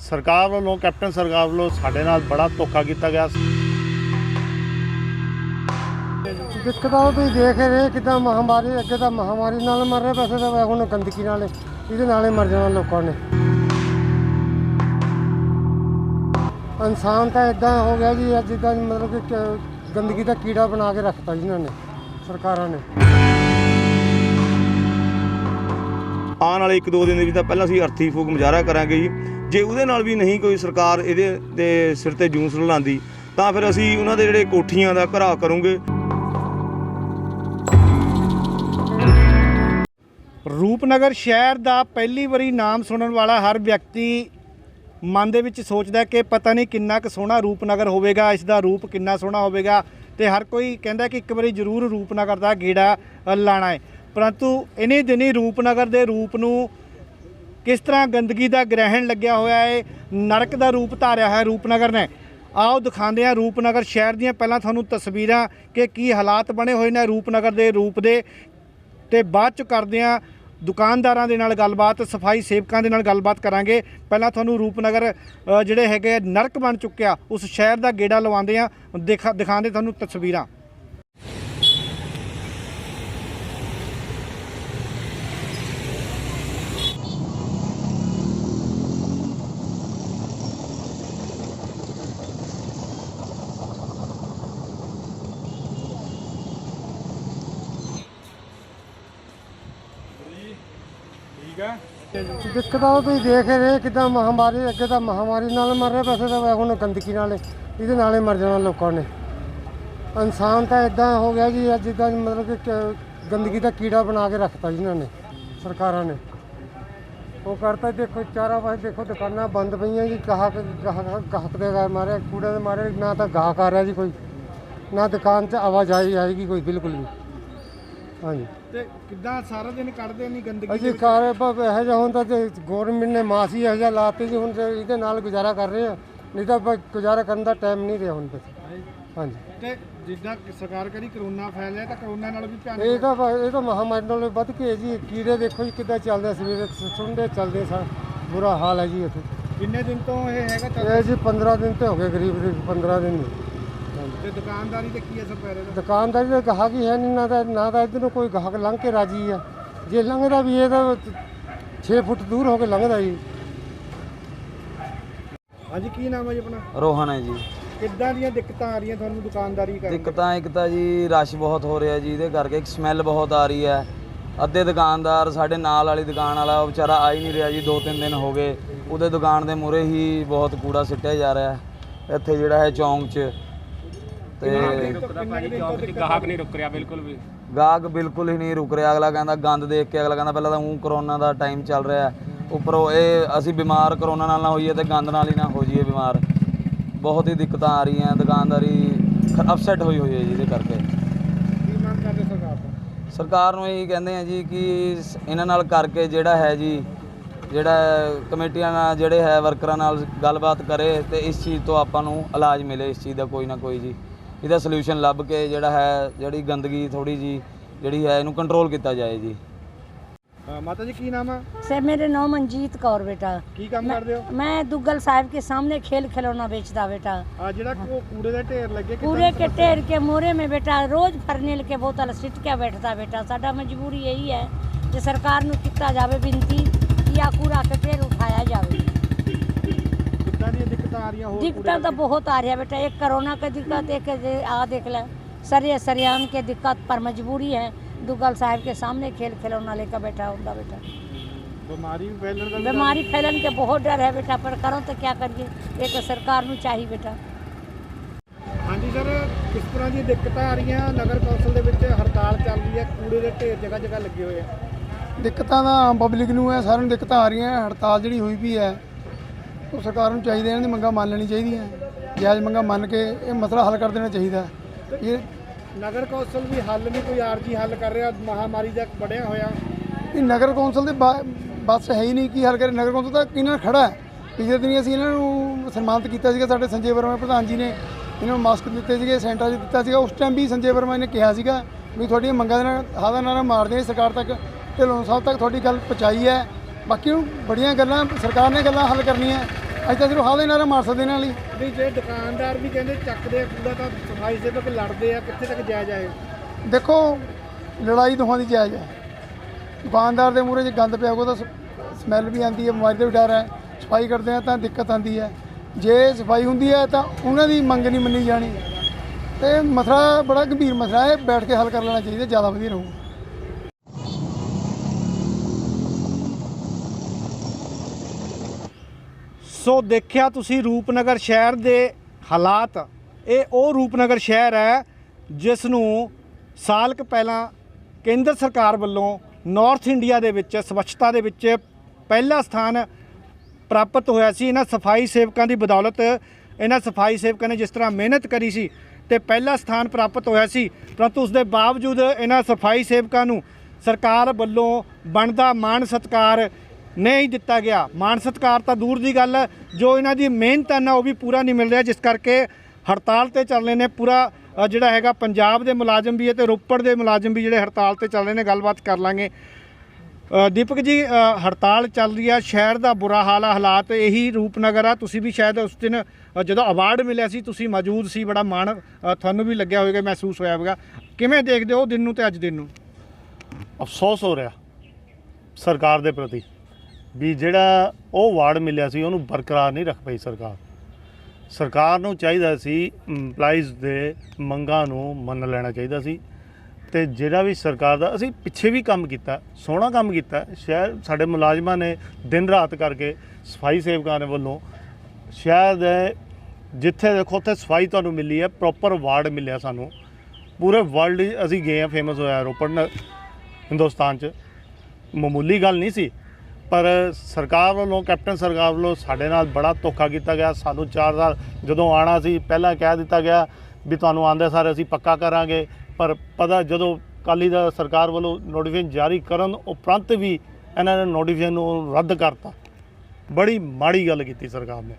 सरकार वालों कैप्टन सरकार वालों साडे नाल बड़ा धोखा किया गया। दिक्कत तो देख रहे कि महामारी अगे तो महामारी नाल मर रहे, वैसे तो हम गंदगी नाल ये नाल मर जाना लोगों ने। इंसान तो इदा हो गया जी जिदा मतलब कि गंदगी का कीड़ा बना के रखता जिन्होंने सरकारों ने। आने वाले 1-2 दिन भी पहला असीं अर्थी फूक मुजाहरा करांगे जी। जे उहदे नाल भी नहीं कोई सरकार इहदे दे सिर ते जूस लांदी तां फिर असीं उहनां दे जिहड़े कोठियां दा घराव करूंगे। रूपनगर शहर का पहली बारी नाम सुनने वाला हर व्यक्ति मन दे विच सोचदा कि पता नहीं किन्ना क सोहना रूपनगर होवेगा, इसका रूप किन्ना सोहना होवेगा, तो हर कोई कहता कि एक बारी जरूर रूपनगर का गेड़ा लाना है। परंतु इन्हीं दिनी रूपनगर के रूप नूं किस तरह गंदगी का ग्रहण लग्या होया है, नरक का रूप धारिया है रूपनगर ने। आओ दिखाते हैं रूपनगर शहर दियां पहलां तुहानूं तस्वीरां कि की हालात बने हुए ने रूपनगर के रूप दे, ते बाद च करदे हां दुकानदारां दे नाल गलबात, सफाई सेवकां दे नाल गलबात करांगे। पहलां तुहानूं रूपनगर जिहड़े हैगे नरक बन चुक्या उस शहर का गेड़ा लवांदे हां, दिखांदे तुहानूं तस्वीरां। दिक्कत तो देख रहे कि महामारी अगे तो महामारी नाल मर रहे, वैसे तो हम गंदगी नाल ये नाल मर जाना लोगों ने। इंसान तो इदा हो गया जी जिदा मतलब कि गंदगी का कीड़ा बना के रखता जिन्होंने सरकारों ने। वो करता देखो चारा पास देखो दुकाना बंद पई जी, गाहक के मारे कूड़े के मारे ना तो गाहक आ रहा जी कोई, ना दुकान से आवाजाही आएगी कोई बिल्कुल भी। हाँ जी ਤੇ ਕਿੱਦਾਂ ਸਾਰਾ ਦਿਨ ਕੱਢਦੇ ਨਹੀਂ ਗੰਦਗੀ अजी कार ਇਹੋ ਜਿਹਾ ਹੁੰਦਾ ਤੇ ਗੌਰਮੈਂਟ ਨੇ ਮਾਸ ਹੀ ਇਹੋ ਜਿਹਾ ਲਾਤੇ ਜੀ, ਹੁਣ ਤੇ ਇਹਦੇ ਨਾਲ ਗੁਜ਼ਾਰਾ ਕਰ ਰਹੇ ਆ, ਨਹੀਂ ਤਾਂ ਆਪਾਂ ਗੁਜ਼ਾਰਾ ਕਰਨ ਦਾ ਟਾਈਮ ਨਹੀਂ ਰਿਹਾ ਹੁਣ ਤੇ। ਹਾਂਜੀ ਤੇ ਜਿੱਦਾਂ ਸਰਕਾਰ ਕਰੀ ਕਰੋਨਾ ਫੈਲਿਆ ਤਾਂ ਕਰੋਨਾ ਨਾਲ ਵੀ ਭਿਆਨਕ ਇਹ ਤਾਂ ਮਹਾਮਾਰੀ ਨਾਲੋਂ ਵੱਧ ਕੇ ਜੀ। ਕੀੜੇ ਦੇਖੋ ਜੀ ਕਿੱਦਾਂ ਚੱਲਦੇ ਸਵੇਰੇ ਸੁੰਡੇ ਚੱਲਦੇ ਸਨ, ਬੁਰਾ ਹਾਲ ਹੈ ਜੀ ਇੱਥੇ। ਕਿੰਨੇ ਦਿਨ ਤੋਂ ਇਹ ਹੈਗਾ ਚੱਲ ਇਹ ਜੀ 15 ਦਿਨ ਤੇ ਹੋ ਗਏ ਕਰੀਬ 15 ਦਿਨ। ਤੇ ਦੁਕਾਨਦਾਰੀ ਤੇ ਕੀ ਅਸਰ ਪੈ ਰਿਹਾ? ਦੁਕਾਨਦਾਰੀ ਦਾ ਗਾਹਕ ਹੀ ਹੈ ਨਹੀਂ, ਨਾ ਤਾਂ ਇੱਧਰ ਨੂੰ ਕੋਈ ਗਾਹਕ ਲੰਘ ਕੇ ਰਾਜੀ ਆ, ਜੇ ਲੰਘਦਾ ਵੀ ਇਹ ਤਾਂ 6 ਫੁੱਟ ਦੂਰ ਹੋ ਕੇ ਲੰਘਦਾ ਜੀ। ਹਾਂਜੀ ਕੀ ਨਾਮ ਹੈ ਜੀ ਆਪਣਾ? ਰੋਹਨ ਹੈ ਜੀ। ਕਿੱਦਾਂ ਦੀਆਂ ਦਿੱਕਤਾਂ ਆ ਰਹੀਆਂ ਤੁਹਾਨੂੰ ਦੁਕਾਨਦਾਰੀ ਕਰਨ? ਦਿੱਕਤਾਂ ਇੱਕ ਤਾਂ ਜੀ ਰਸ਼ ਬਹੁਤ ਹੋ ਰਿਹਾ ਜੀ, ਇਹਦੇ ਕਰਕੇ ਇੱਕ ਸਮੈਲ ਬਹੁਤ ਆ ਰਹੀ ਹੈ। ਅੱਧੇ ਦੁਕਾਨਦਾਰ ਸਾਡੇ ਨਾਲ ਵਾਲੀ ਦੁਕਾਨ ਵਾਲਾ ਉਹ ਵਿਚਾਰਾ ਆ ਹੀ ਨਹੀਂ ਰਿਹਾ ਜੀ, 2-3 ਦਿਨ ਹੋ ਗਏ। ਉਹਦੇ ਦੁਕਾਨ ਦੇ ਮੂਹਰੇ ਹੀ ਬਹੁਤ ਕੂੜਾ ਸਿੱਟਿਆ ਜਾ ਰਿਹਾ ਇੱਥੇ ਜਿਹੜਾ ਹੈ ਚੌਂਕ 'ਚ। ਤੇ ਗਾਹਕ ਨਹੀਂ ਰੁਕ ਰਿਹਾ ਬਿਲਕੁਲ ਵੀ, ਗਾਹਕ ਬਿਲਕੁਲ ਹੀ ਨਹੀਂ ਰੁਕ ਰਿਹਾ। ਅਗਲਾ ਕਹਿੰਦਾ ਗੰਦ ਦੇਖ ਕੇ ਅਗਲਾ ਕਹਿੰਦਾ ਪਹਿਲਾਂ ਤਾਂ ਕਰੋਨਾ ਦਾ ਟਾਈਮ ਚੱਲ ਰਿਹਾ, ਉੱਪਰੋਂ ਇਹ ਅਸੀਂ ਬਿਮਾਰ ਕਰੋਨਾ ਨਾਲ ਨਾ ਹੋਈਏ ਤੇ ਗੰਦ ਨਾਲ ਹੀ ਨਾ ਹੋ ਜਾਈਏ ਬਿਮਾਰ। ਬਹੁਤ ਹੀ ਦਿੱਕਤਾਂ ਆ ਰਹੀਆਂ, ਦੁਕਾਨਦਾਰੀ ਅਪਸੈਟ ਹੋਈ ਹੈ ਜੀ ਇਹਦੇ ਕਰਕੇ। ਕੀ ਮੰਗ ਕਰਦੇ ਸਰਕਾਰ ਤੋਂ? ਸਰਕਾਰ ਨੂੰ ਇਹੀ ਕਹਿੰਦੇ ਆ ਜੀ ਕਿ ਇਹਨਾਂ ਨਾਲ ਕਰਕੇ ਜਿਹੜਾ ਹੈ ਜੀ, ਜਿਹੜਾ ਕਮੇਟੀਆਂ ਨਾਲ ਜਿਹੜੇ ਹੈ ਵਰਕਰਾਂ ਨਾਲ ਗੱਲਬਾਤ ਕਰੇ ਤੇ ਇਸ ਚੀਜ਼ ਤੋਂ ਆਪਾਂ ਨੂੰ ਇਲਾਜ ਮਿਲੇ, ਇਸ ਚੀਜ਼ ਦਾ ਕੋਈ ਨਾ ਕੋਈ ਜੀ ਇਹਦਾ ਸੋਲੂਸ਼ਨ ਲੱਭ ਕੇ ਜਿਹੜਾ ਹੈ ਜਿਹੜੀ ਗੰਦਗੀ ਥੋੜੀ ਜੀ ਜਿਹੜੀ ਹੈ ਇਹਨੂੰ ਕੰਟਰੋਲ ਕੀਤਾ ਜਾਏ ਜੀ। ਮਾਤਾ ਜੀ ਕੀ ਨਾਮ ਹੈ? सर मेरे नाम मनजीत कौर बेटा। ਕੀ ਕੰਮ ਕਰਦੇ ਹੋ? मैं दुग्गल साहब के सामने खेल खिलौना बेचता बेटा। ਆ ਜਿਹੜਾ ਕੂੜੇ ਦੇ ਢੇਰ ਲੱਗੇ पूरे के ढेर के मोरे में बेटा रोज फरनेल के बोतल सिट के बैठता बेटा। साडा मजबूरी यही है कि सरकार नूं किता जावे बिनती कि आ कूड़ा के ढेर उठाया जावे। ਕਿੱਦਾਂ ਦੀਆਂ ਦਿੱਕਤਾਂ ਆ ਰਹੀਆਂ? ਹੋਰ दिक्कत तो बहुत आ रही है बेटा, एक कोरोना की दिक्कत, एक आ देख ले सरियाम के दिक्कत, पर मजबूरी है दुग्गल साहब के सामने खेल खिलौना लेकर बैठा होता बेटा। ਬਿਮਾਰੀ ਫੈਲਣ ਦਾ बीमारी फैलन के बहुत डर है बेटा, पर करो तो क्या करिए, ये तो सरकार नूं चाहिए बेटा। ਹਾਂਜੀ ਸਰ, ਕਿਸ ਤਰ੍ਹਾਂ ਦੀਆਂ ਦਿੱਕਤਾਂ ਆ ਰਹੀਆਂ? ਨਗਰ ਕੌਂਸਲ ਦੇ ਵਿੱਚ ਹੜਤਾਲ ਚੱਲ ਰਹੀ ਹੈ, ਕੂੜੇ ਦੇ ਢੇਰ ਜਗ੍ਹਾ ਜਗ੍ਹਾ ਲੱਗੇ ਹੋਏ ਆ। ਦਿੱਕਤਾਂ ਤਾਂ ਆਮ ਪਬਲਿਕ ਨੂੰ ਹੈ, ਸਾਰਿਆਂ ਨੂੰ ਦਿੱਕਤਾਂ ਆ ਰਹੀਆਂ। ਹੜਤਾਲ ਜਿਹੜੀ ਹੋਈ ਵੀ ਹੈ ਉਹ ਸਰਕਾਰ ਨੂੰ ਚਾਹੀਦਾ ਇਹਨਾਂ ਦੀ ਮੰਗਾਂ ਮੰਨ ਲੈਣੀ ਚਾਹੀਦੀਆਂ, ਜਾਇਜ਼ ਮੰਗਾਂ ਮੰਨ ਕੇ ਇਹ ਮਸਲਾ ਹੱਲ ਕਰ ਦੇਣਾ ਚਾਹੀਦਾ। ਇਹ ਨਗਰ ਕੌਂਸਲ ਵੀ ਹੱਲ ਨਹੀਂ, ਕੋਈ ਆਰਜੀ ਹੱਲ ਕਰ ਰਿਹਾ, ਮਹਾਮਾਰੀ ਦਾ ਬਣਿਆ ਹੋਇਆ। ਇਹ ਨਗਰ ਕੌਂਸਲ ਦੇ ਬਸ ਹੈ ਹੀ ਨਹੀਂ ਕੀ ਹੱਲ ਕਰੇ। ਨਗਰ ਕੌਂਸਲ ਤਾਂ ਇਹਨਾਂ ਨਾਲ ਖੜਾ ਹੈ। ਪਿਛਲੇ ਦਿਨ ਅਸੀਂ ਇਹਨਾਂ ਨੂੰ ਸਨਮਾਨਿਤ ਕੀਤਾ ਸੀਗਾ, ਸਾਡੇ ਸੰਜੇ ਵਰਮਾ ਪ੍ਰਧਾਨ ਜੀ ਨੇ ਇਹਨਾਂ ਨੂੰ ਮਾਸਕ ਦਿੱਤੇ ਸੀਗੇ, ਸੈਨੀਟਾਈਜ਼ਰ ਦਿੱਤਾ ਸੀਗਾ। ਉਸ ਟਾਈਮ ਵੀ ਸੰਜੇ ਵਰਮਾ ਨੇ ਕਿਹਾ ਸੀਗਾ ਵੀ ਤੁਹਾਡੀਆਂ ਮੰਗਾਂ ਦੇ ਨਾਲ ਹਾਦਾ ਨਾਰਾ ਮਾਰਦੇ ਆ ਸਰਕਾਰ ਤੱਕ, ਢਿੱਲੋਂ ਸਾਹਿਬ ਤੱਕ ਤੁਹਾਡੀ ਗੱਲ ਪਹੁੰਚਾਈ ਹੈ। ਬਾਕੀ ਬੜੀਆਂ ਗੱਲਾਂ ਸਰਕਾਰ ਨੇ ਗੱਲਾਂ ਹੱਲ ਕਰਨੀਆਂ, ਅੱਜ ਤਾਂ ਸਿਰਫ ਹਾਲੇ ਨਾਰਾ ਮਾਰ ਸਕਦੇ ਇਹਨਾਂ ਲਈ। ਵੀ ਜੇ ਦੁਕਾਨਦਾਰ ਵੀ ਕਹਿੰਦੇ ਚੱਕਦੇ ਆ ਕੂੜਾ ਤਾਂ ਸਫਾਈ ਸੇਵਕ ਲੜਦੇ ਆ, ਕਿੱਥੇ ਤੱਕ ਜਾਇਜ਼ ਆ ਇਹ? ਦੇਖੋ ਲੜਾਈ ਦੋਹਾਂ ਦੀ ਜਾਇਜ਼ ਹੈ। ਦੁਕਾਨਦਾਰ ਦੇ ਮੂਹਰੇ ਜੇ ਗੰਦ ਪਿਆ ਹੋਊਗਾ ਤਾਂ ਸਮੈਲ ਵੀ ਆਉਂਦੀ ਹੈ, ਬਿਮਾਰੀ ਦਾ ਵੀ ਡਰ ਹੈ। ਸਫਾਈ ਕਰਦੇ ਆ ਤਾਂ ਦਿੱਕਤ ਆਉਂਦੀ ਹੈ। ਜੇ ਸਫਾਈ ਹੁੰਦੀ ਹੈ ਤਾਂ ਉਹਨਾਂ ਦੀ ਮੰਗ ਨਹੀਂ ਮੰਨੀ ਜਾਣੀ। ਤੇ ਮਸਲਾ ਬੜਾ ਗੰਭੀਰ ਮਸਲਾ ਹੈ, ਬੈਠ ਕੇ ਹੱਲ ਕਰ ਲੈਣਾ ਚਾਹੀਦਾ, ਜ਼ਿਆਦਾ ਵਧੀਆ ਰਹੂਗਾ। ਸੋ ਦੇਖਿਆ ਤੁਸੀਂ ਰੂਪਨਗਰ ਸ਼ਹਿਰ ਦੇ ਹਾਲਾਤ। ਇਹ ਉਹ ਰੂਪਨਗਰ ਸ਼ਹਿਰ ਹੈ ਜਿਸ ਨੂੰ ਸਾਲ ਕੁ ਪਹਿਲਾਂ ਕੇਂਦਰ ਸਰਕਾਰ ਵੱਲੋਂ ਨਾਰਥ ਇੰਡੀਆ ਦੇ ਵਿੱਚ ਸਵੱਛਤਾ ਦੇ ਵਿੱਚ ਪਹਿਲਾ ਸਥਾਨ ਪ੍ਰਾਪਤ ਹੋਇਆ ਸੀ। ਇਹਨਾਂ ਸਫਾਈ ਸੇਵਕਾਂ ਦੀ ਬਦੌਲਤ, ਇਹਨਾਂ ਸਫਾਈ ਸੇਵਕਾਂ ਨੇ ਜਿਸ ਤਰ੍ਹਾਂ ਮਿਹਨਤ ਕਰੀ ਸੀ ਤੇ ਪਹਿਲਾ ਸਥਾਨ ਪ੍ਰਾਪਤ ਹੋਇਆ ਸੀ, ਪਰੰਤੂ ਉਸ ਦੇ ਬਾਵਜੂਦ ਇਹਨਾਂ ਸਫਾਈ ਸੇਵਕਾਂ ਨੂੰ ਸਰਕਾਰ ਵੱਲੋਂ ਬਣਦਾ ਮਾਣ ਸਤਿਕਾਰ ਨਹੀਂ ਦਿੱਤਾ ਗਿਆ। ਮਾਣ ਸਤਿਕਾਰ ਤਾਂ ਦੂਰ ਦੀ ਗੱਲ ਹੈ, ਜੋ ਇਹਨਾਂ ਦੀ ਮਿਹਨਤ ਹੈ ਨਾ ਉਹ ਵੀ ਪੂਰਾ ਨਹੀਂ ਮਿਲ ਰਿਹਾ, ਜਿਸ ਕਰਕੇ ਹੜਤਾਲ ਤੇ ਚੱਲ ਰਹੇ ਨੇ। ਪੂਰਾ ਜਿਹੜਾ ਹੈਗਾ ਪੰਜਾਬ ਦੇ ਮੁਲਾਜ਼ਮ ਵੀ ਹੈ ਤੇ ਰੋਪੜ ਦੇ ਮੁਲਾਜ਼ਮ ਵੀ ਜਿਹੜੇ ਹੜਤਾਲ ਤੇ ਚੱਲ ਰਹੇ ਨੇ। ਗੱਲਬਾਤ ਕਰ ਲਾਂਗੇ। ਦੀਪਕ ਜੀ, ਹੜਤਾਲ ਚੱਲ ਰਹੀ ਹੈ, ਸ਼ਹਿਰ ਦਾ ਬੁਰਾ ਹਾਲ ਆ, ਹਾਲਾਤ ਇਹੀ ਰੂਪਨਗਰ ਆ। ਤੁਸੀਂ ਵੀ ਸ਼ਾਇਦ ਉਸ ਦਿਨ ਜਦੋਂ ਅਵਾਰਡ ਮਿਲਿਆ ਸੀ ਤੁਸੀਂ ਮੌਜੂਦ ਸੀ, ਬੜਾ ਮਾਣ ਤੁਹਾਨੂੰ ਵੀ ਲੱਗਿਆ ਹੋਵੇਗਾ, ਮਹਿਸੂਸ ਹੋਇਆ ਹੋਵੇਗਾ। ਕਿਵੇਂ ਦੇਖਦੇ ਹੋ ਉਹ ਦਿਨ ਨੂੰ ਤੇ ਅੱਜ ਦਿਨ ਨੂੰ? ਅਫਸੋਸ ਹੋ ਰਿਹਾ ਸਰਕਾਰ ਦੇ ਪ੍ਰਤੀ ਵੀ ਜਿਹੜਾ ਉਹ ਅਵਾਰਡ ਮਿਲਿਆ ਸੀ ਉਹਨੂੰ ਬਰਕਰਾਰ ਨਹੀਂ ਰੱਖ ਪਈ ਸਰਕਾਰ ਨੂੰ ਚਾਹੀਦਾ ਸੀ ਇੰਪਲਾਈਜ਼ ਦੇ ਮੰਗਾਂ ਨੂੰ ਮੰਨ ਲੈਣਾ ਚਾਹੀਦਾ ਸੀ। ਤੇ ਜਿਹੜਾ ਵੀ ਸਰਕਾਰ ਦਾ ਅਸੀਂ ਪਿੱਛੇ ਵੀ ਕੰਮ ਕੀਤਾ, ਸੋਹਣਾ ਕੰਮ ਕੀਤਾ। ਸ਼ਹਿਰ ਸਾਡੇ ਮੁਲਾਜ਼ਮਾਂ ਨੇ ਦਿਨ ਰਾਤ ਕਰਕੇ, ਸਫਾਈ ਸੇਵਕਾਂ ਦੇ ਵੱਲੋਂ ਸ਼ਹਿਰ ਦੇ ਜਿੱਥੇ ਦੇਖੋ ਉੱਥੇ ਸਫਾਈ ਤੁਹਾਨੂੰ ਮਿਲੀ ਹੈ, ਪ੍ਰੋਪਰ ਅਵਾਰਡ ਮਿਲਿਆ ਸਾਨੂੰ। ਪੂਰੇ ਵਰਲਡ ਅਸੀਂ ਗਏ ਹਾਂ, ਫੇਮਸ ਹੋਇਆ ਰੋਪੜ ਹਿੰਦੁਸਤਾਨ 'ਚ। ਮਾਮੂਲੀ ਗੱਲ ਨਹੀਂ ਸੀ, ਪਰ ਸਰਕਾਰ ਵੱਲੋਂ, ਕੈਪਟਨ ਸਰਕਾਰ ਵੱਲੋਂ ਸਾਡੇ ਨਾਲ ਬੜਾ ਧੋਖਾ ਕੀਤਾ ਗਿਆ। ਸਾਨੂੰ 4 ਸਾਲ ਜਦੋਂ ਆਉਣਾ ਸੀ ਪਹਿਲਾਂ ਕਹਿ ਦਿੱਤਾ ਗਿਆ ਵੀ ਤੁਹਾਨੂੰ ਆਉਂਦੇ ਸਾਰ ਅਸੀਂ ਪੱਕਾ ਕਰਾਂਗੇ, ਪਰ ਪਤਾ ਜਦੋਂ ਅਕਾਲੀ ਦਾ ਸਰਕਾਰ ਵੱਲੋਂ ਨੋਟੀਫਿਕੇਸ਼ਨ ਜਾਰੀ ਕਰਨ ਉਪਰੰਤ ਵੀ ਇਹਨਾਂ ਨੇ ਨੋਟੀਫਿਕੇਸ਼ਨ ਨੂੰ ਰੱਦ ਕਰਤਾ। ਬੜੀ ਮਾੜੀ ਗੱਲ ਕੀਤੀ ਸਰਕਾਰ ਨੇ।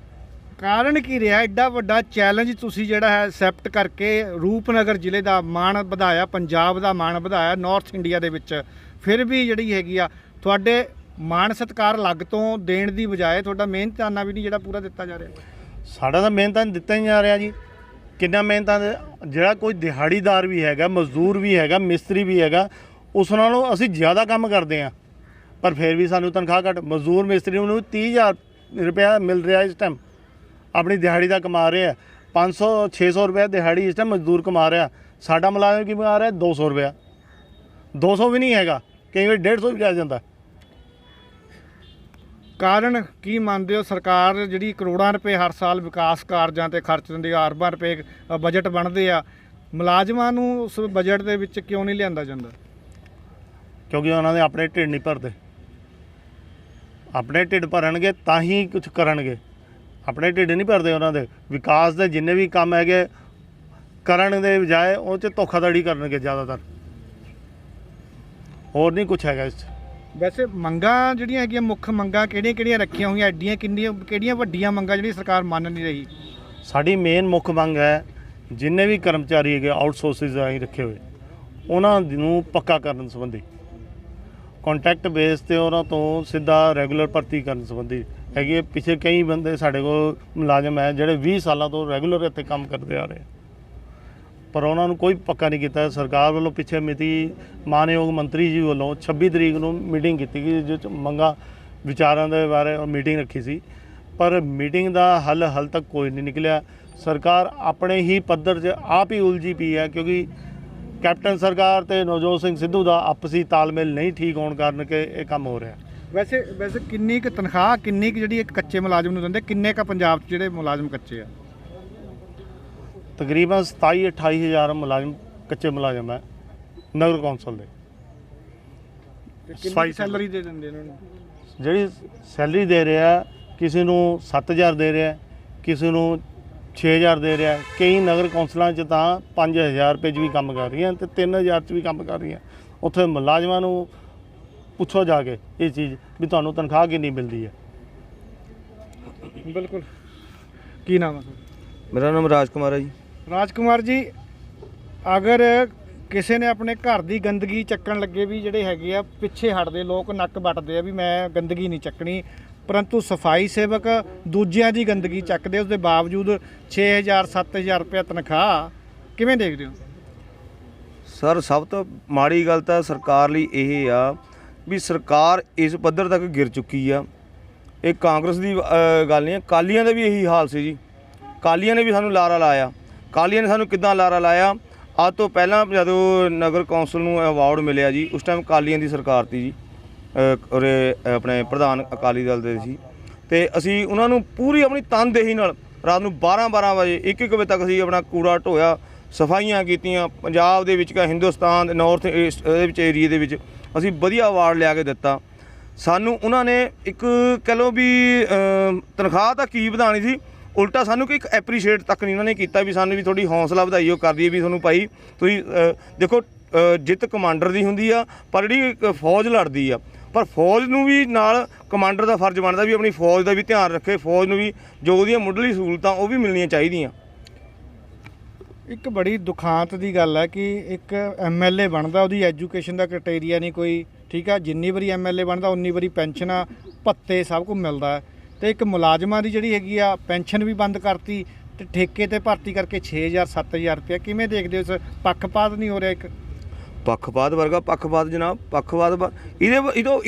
ਕਾਰਨ ਕੀ ਰਿਹਾ ਐਡਾ ਵੱਡਾ ਚੈਲੰਜ ਤੁਸੀਂ ਜਿਹੜਾ ਹੈ ਐਕਸੈਪਟ ਕਰਕੇ ਰੂਪਨਗਰ ਜ਼ਿਲ੍ਹੇ ਦਾ ਮਾਣ ਵਧਾਇਆ, ਪੰਜਾਬ ਦਾ ਮਾਣ ਵਧਾਇਆ ਨਾਰਥ ਇੰਡੀਆ ਦੇ ਵਿੱਚ, ਫਿਰ ਵੀ ਜਿਹੜੀ ਹੈਗੀ ਆ ਤੁਹਾਡੇ ਮਾਣ ਸਤਿਕਾਰ ਲੱਗ ਤੋਂ ਦੇਣ ਦੀ ਬਜਾਏ ਤੁਹਾਡਾ ਮਿਹਨਤਾਨਾ ਵੀ ਨਹੀਂ ਜਿਹੜਾ ਪੂਰਾ ਦਿੱਤਾ ਜਾ ਰਿਹਾ? ਸਾਡਾ ਤਾਂ ਮਿਹਨਤਾਂ ਦਿੱਤਾ ਹੀ ਜਾ ਰਿਹਾ ਜੀ। ਕਿੰਨਾ ਮਿਹਨਤਾਂ ਜਿਹੜਾ ਕੋਈ ਦਿਹਾੜੀਦਾਰ ਵੀ ਹੈਗਾ, ਮਜ਼ਦੂਰ ਵੀ ਹੈਗਾ, ਮਿਸਤਰੀ ਵੀ ਹੈਗਾ, ਉਸ ਨਾਲੋਂ ਅਸੀਂ ਜ਼ਿਆਦਾ ਕੰਮ ਕਰਦੇ ਹਾਂ, ਪਰ ਫਿਰ ਵੀ ਸਾਨੂੰ ਤਨਖਾਹ ਘੱਟ। ਮਜ਼ਦੂਰ ਮਿਸਤਰੀ ਨੂੰ 30,000 ਰੁਪਇਆ ਮਿਲ ਰਿਹਾ ਇਸ ਟਾਈਮ, ਆਪਣੀ ਦਿਹਾੜੀ ਦਾ ਕਮਾ ਰਿਹਾ। 500-600 ਰੁਪਇਆ ਦਿਹਾੜੀ ਇਸ ਟਾਈਮ ਮਜ਼ਦੂਰ ਕਮਾ ਰਿਹਾ। ਸਾਡਾ ਮੁਲਾਜ਼ਮ ਕੀ ਕਮਾ ਰਿਹਾ? 200 ਰੁਪਇਆ। 200 ਵੀ ਨਹੀਂ ਹੈਗਾ, ਕਈ ਵਾਰ 150 ਵੀ ਰਹਿ ਜਾਂਦਾ। ਕਾਰਨ ਕੀ ਮੰਨਦੇ ਹੋ? ਸਰਕਾਰ ਜਿਹੜੀ ਕਰੋੜਾਂ ਰੁਪਏ ਹਰ ਸਾਲ ਵਿਕਾਸ ਕਾਰਜਾਂ ਤੇ ਖਰਚ ਦਿੰਦੀ ਆ, ਅਰਬਾਂ ਰੁਪਏ ਬਜਟ ਬਣਦੇ ਆ, ਮੁਲਾਜ਼ਮਾਂ ਨੂੰ ਉਸ ਬਜਟ ਦੇ ਵਿੱਚ ਕਿਉਂ ਨਹੀਂ ਲਿਆਂਦਾ ਜਾਂਦਾ? ਕਿਉਂਕਿ ਉਹਨਾਂ ਦੇ ਆਪਣੇ ਢਿੱਡ ਨਹੀਂ ਭਰਦੇ। ਆਪਣੇ ਢਿੱਡ ਭਰਨਗੇ ਤਾਂ ਹੀ ਕੁਝ ਕਰਨਗੇ, ਆਪਣੇ ਢਿੱਡ ਨਹੀਂ ਭਰਦੇ ਉਹਨਾਂ ਦੇ। ਵਿਕਾਸ ਦੇ ਜਿੰਨੇ ਵੀ ਕੰਮ ਹੈਗੇ ਕਰਨ ਦੇ ਬਜਾਏ ਉਹ 'ਚ ਧੋਖਾਧੜੀ ਕਰਨਗੇ ਜ਼ਿਆਦਾਤਰ, ਹੋਰ ਨਹੀਂ ਕੁਝ ਹੈਗਾ ਇਸ 'ਚ। ਵੈਸੇ ਮੰਗਾਂ ਜਿਹੜੀਆਂ ਹੈਗੀਆਂ, ਮੁੱਖ ਮੰਗਾਂ ਕਿਹੜੀਆਂ ਰੱਖੀਆਂ ਹੋਈਆਂ ਐਡੀਆਂ, ਕਿਹੜੀਆਂ ਵੱਡੀਆਂ ਮੰਗਾਂ ਜਿਹੜੀ ਸਰਕਾਰ ਮੰਨ ਨਹੀਂ ਰਹੀ? ਸਾਡੀ ਮੇਨ ਮੁੱਖ ਮੰਗ ਹੈ ਜਿੰਨੇ ਵੀ ਕਰਮਚਾਰੀ ਹੈਗੇ ਆਊਟਸੋਰਸਿਸ ਆਈ ਰੱਖੇ ਹੋਏ ਉਹਨਾਂ ਨੂੰ ਪੱਕਾ ਕਰਨ ਸੰਬੰਧੀ, ਕੰਟਰੈਕਟ ਬੇਸ ਤੇ ਉਹਨਾਂ ਤੋਂ ਸਿੱਧਾ ਰੈਗੂਲਰ ਭਰਤੀ ਕਰਨ ਸੰਬੰਧੀ ਹੈਗੇ। ਪਿੱਛੇ ਕਈ ਬੰਦੇ ਸਾਡੇ ਕੋਲ ਮੁਲਾਜ਼ਮ ਹੈ ਜਿਹੜੇ 20 ਸਾਲਾਂ ਤੋਂ ਰੈਗੂਲਰ ਇੱਥੇ ਕੰਮ ਕਰਦੇ ਆ ਰਹੇ, ਪਰ ਉਹਨਾਂ ਨੂੰ ਕੋਈ ਪੱਕਾ ਨਹੀਂ ਕੀਤਾ ਸਰਕਾਰ ਵੱਲੋਂ। ਪਿੱਛੇ ਮਿਤੀ ਮਾਨਯੋਗ ਮੰਤਰੀ ਜੀ ਵੱਲੋਂ 26 ਤਰੀਕ ਨੂੰ ਮੀਟਿੰਗ ਕੀਤੀ ਗਈ, ਜਿਸ 'ਚ ਮੰਗਾਂ ਵਿਚਾਰਾਂ ਦੇ ਬਾਰੇ ਮੀਟਿੰਗ ਰੱਖੀ ਸੀ, ਪਰ ਮੀਟਿੰਗ ਦਾ ਹੱਲ ਤੱਕ ਕੋਈ ਨਹੀਂ ਨਿਕਲਿਆ। ਸਰਕਾਰ ਆਪਣੇ ਹੀ ਪੱਧਰ 'ਚ ਆਪ ਹੀ ਉਲਝੀ ਪਈ ਹੈ, ਕਿਉਂਕਿ ਕੈਪਟਨ ਸਰਕਾਰ ਤੇ ਨਵਜੋਤ ਸਿੰਘ ਸਿੱਧੂ ਦਾ ਆਪਸੀ ਤਾਲਮੇਲ ਨਹੀਂ ਠੀਕ ਹੋਣ ਕਾਰਨ ਕਿ ਇਹ ਕੰਮ ਹੋ ਰਿਹਾ। ਵੈਸੇ ਕਿੰਨੀ ਕੁ ਤਨਖਾਹ, ਕਿੰਨੀ ਕੁ ਜਿਹੜੀ ਇੱਕ ਕੱਚੇ ਮੁਲਾਜ਼ਮ ਨੂੰ ਦਿੰਦੇ, ਕਿੰਨੇ ਕੁ ਪੰਜਾਬ 'ਚ ਜਿਹੜੇ ਮੁਲਾਜ਼ਮ ਕੱਚੇ ਆ? ਤਕਰੀਬਨ 27-28 ਹਜ਼ਾਰ ਮੁਲਾਜ਼ਮ ਕੱਚੇ ਮੁਲਾਜ਼ਮ ਹੈ ਨਗਰ ਕੌਂਸਲ ਦੇ। ਕਿੰਨੀ ਸੈਲਰੀ ਦੇ ਦਿੰਦੇ ਇਹਨਾਂ ਨੂੰ? ਜਿਹੜੀ ਸੈਲਰੀ ਦੇ ਰਿਹਾ, ਕਿਸੇ ਨੂੰ 7,000 ਦੇ ਰਿਹਾ, ਕਿਸੇ ਨੂੰ 6,000 ਦੇ ਰਿਹਾ। ਕਈ ਨਗਰ ਕੌਂਸਲਾਂ 'ਚ ਤਾਂ 5,000 ਰੁਪਏ 'ਚ ਵੀ ਕੰਮ ਕਰ ਰਹੀਆਂ ਤੇ 3,000 'ਚ ਵੀ ਕੰਮ ਕਰ ਰਹੀਆਂ। ਉੱਥੇ ਮੁਲਾਜ਼ਮਾਂ ਨੂੰ ਪੁੱਛੋ ਜਾ ਕੇ ਇਹ ਚੀਜ਼ ਵੀ ਤੁਹਾਨੂੰ ਤਨਖਾਹ ਕਿੰਨੀ ਮਿਲਦੀ ਹੈ। ਬਿਲਕੁਲ। ਕੀ ਨਾਮ ਹੈ? ਮੇਰਾ ਨਾਮ ਰਾਜ ਕੁਮਾਰ ਹੈ ਜੀ। ਰਾਜ ਕੁਮਾਰ ਜੀ, ਅਗਰ ਕਿਸੇ ਨੇ ਆਪਣੇ ਘਰ ਦੀ ਗੰਦਗੀ ਚੱਕਣ ਲੱਗੇ ਵੀ ਜਿਹੜੇ ਹੈਗੇ ਆ ਪਿੱਛੇ ਹਟਦੇ ਲੋਕ, ਨੱਕ ਵੱਟਦੇ ਆ ਵੀ ਮੈਂ ਗੰਦਗੀ ਨਹੀਂ ਚੱਕਣੀ, ਪਰੰਤੂ ਸਫਾਈ ਸੇਵਕ ਦੂਜਿਆਂ ਦੀ ਗੰਦਗੀ ਚੱਕਦੇ, ਉਸ ਦੇ ਬਾਵਜੂਦ 6000 7000 ਰੁਪਏ ਤਨਖਾਹ। ਕਿਵੇਂ ਦੇਖਦੇ ਹੋ? ਸਰ ਸਭ ਤੋਂ ਮਾੜੀ ਗੱਲ ਤਾਂ ਸਰਕਾਰ ਲਈ ਇਹ ਆ ਵੀ ਸਰਕਾਰ ਇਸ ਪੱਧਰ ਤੱਕ ਗਿਰ ਚੁੱਕੀ ਆ। ਇਹ ਕਾਂਗਰਸ ਦੀ ਗੱਲ ਨਹੀਂ ਹੈ, ਅਕਾਲੀਆਂ ਦਾ ਵੀ ਇਹੀ ਹਾਲ ਸੀ ਜੀ। ਅਕਾਲੀਆਂ ਨੇ ਵੀ ਸਾਨੂੰ ਲਾਰਾ ਲਾਇਆ। ਅਕਾਲੀਆਂ ਨੇ ਸਾਨੂੰ ਕਿੱਦਾਂ ਲਾਰਾ ਲਾਇਆ? ਅੱਜ ਤੋਂ ਪਹਿਲਾਂ ਜਦੋਂ ਨਗਰ ਕੌਂਸਲ ਨੂੰ ਅਵਾਰਡ ਮਿਲਿਆ ਜੀ, ਉਸ ਟਾਈਮ ਅਕਾਲੀਆਂ ਦੀ ਸਰਕਾਰ ਸੀ ਜੀ, ਉਰੇ ਆਪਣੇ ਪ੍ਰਧਾਨ ਅਕਾਲੀ ਦਲ ਦੇ ਸੀ, ਅਤੇ ਅਸੀਂ ਉਹਨਾਂ ਨੂੰ ਪੂਰੀ ਆਪਣੀ ਤਨਦੇਹੀ ਨਾਲ ਰਾਤ ਨੂੰ 12 ਵਜੇ 1 ਵਜੇ ਤੱਕ ਅਸੀਂ ਆਪਣਾ ਕੂੜਾ ਢੋਇਆ, ਸਫਾਈਆਂ ਕੀਤੀਆਂ। ਪੰਜਾਬ ਦੇ ਵਿੱਚ ਹਿੰਦੁਸਤਾਨ ਦੇ ਨਾਰਥ ਈਸਟ ਦੇ ਵਿੱਚ ਏਰੀਏ ਦੇ ਵਿੱਚ ਅਸੀਂ ਵਧੀਆ ਅਵਾਰਡ ਲਿਆ ਕੇ ਦਿੱਤਾ। ਸਾਨੂੰ ਉਹਨਾਂ ਨੇ ਇੱਕ ਕਹਿ ਲਓ ਵੀ ਤਨਖਾਹ ਤਾਂ ਕੀ ਵਧਾਉਣੀ ਸੀ, ਉਲਟਾ ਸਾਨੂੰ ਕਿ ਇੱਕ ਐਪਰੀਸ਼ੀਏਟ ਤੱਕ ਨਹੀਂ ਉਹਨਾਂ ਨੇ ਕੀਤਾ ਵੀ ਸਾਨੂੰ ਵੀ ਥੋੜੀ ਹੌਸਲਾ ਵਧਾਈ ਉਹ ਕਰਦੀ ਹੈ ਵੀ ਤੁਹਾਨੂੰ ਭਾਈ ਤੁਸੀਂ ਦੇਖੋ ਜਿੱਤ ਕਮਾਂਡਰ ਦੀ ਹੁੰਦੀ ਆ, ਪਰ ਜਿਹੜੀ ਫੌਜ ਲੜਦੀ ਆ, ਪਰ ਫੌਜ ਨੂੰ ਵੀ ਨਾਲ ਕਮਾਂਡਰ ਦਾ ਫਰਜ਼ ਬਣਦਾ ਵੀ ਆਪਣੀ ਫੌਜ ਦਾ ਵੀ ਧਿਆਨ ਰੱਖੇ, ਫੌਜ ਨੂੰ ਵੀ ਜੋ ਉਹਦੀਆਂ ਮੁੱਢਲੀ ਸਹੂਲਤਾਂ ਉਹ ਵੀ ਮਿਲਣੀਆਂ ਚਾਹੀਦੀਆਂ। ਇੱਕ ਬੜੀ ਦੁਖਾਂਤ ਦੀ ਗੱਲ ਹੈ ਕਿ ਇੱਕ ਐਮਐਲਏ ਬਣਦਾ, ਉਹਦੀ ਐਜੂਕੇਸ਼ਨ ਦਾ ਕ੍ਰਾਈਟੇਰੀਆ ਨਹੀਂ ਕੋਈ, ਠੀਕ ਆ। ਜਿੰਨੀ ਵਾਰੀ ਐਮਐਲਏ ਬਣਦਾ ਉਨੀ ਵਾਰੀ ਪੈਨਸ਼ਨਾਂ ਭੱਤੇ ਸਭ ਕੁਝ ਮਿਲਦਾ, ਤੇ ਇੱਕ ਮੁਲਾਜ਼ਮਾਂ ਦੀ ਜਿਹੜੀ ਹੈਗੀ ਆ ਪੈਨਸ਼ਨ ਵੀ ਬੰਦ ਕਰਤੀ ਤੇ ਠੇਕੇ ਤੇ ਭਰਤੀ ਕਰਕੇ 6000 7000 ਰੁਪਏ। ਕਿਵੇਂ ਦੇਖਦੇ ਹੋ? ਇਸ ਪੱਖਪਾਤ ਨਹੀਂ ਹੋ ਰਿਹਾ? ਇੱਕ ਪੱਖਪਾਤ ਵਰਗਾ ਪੱਖਪਾਤ ਜਨਾਬ, ਪੱਖਪਾਤ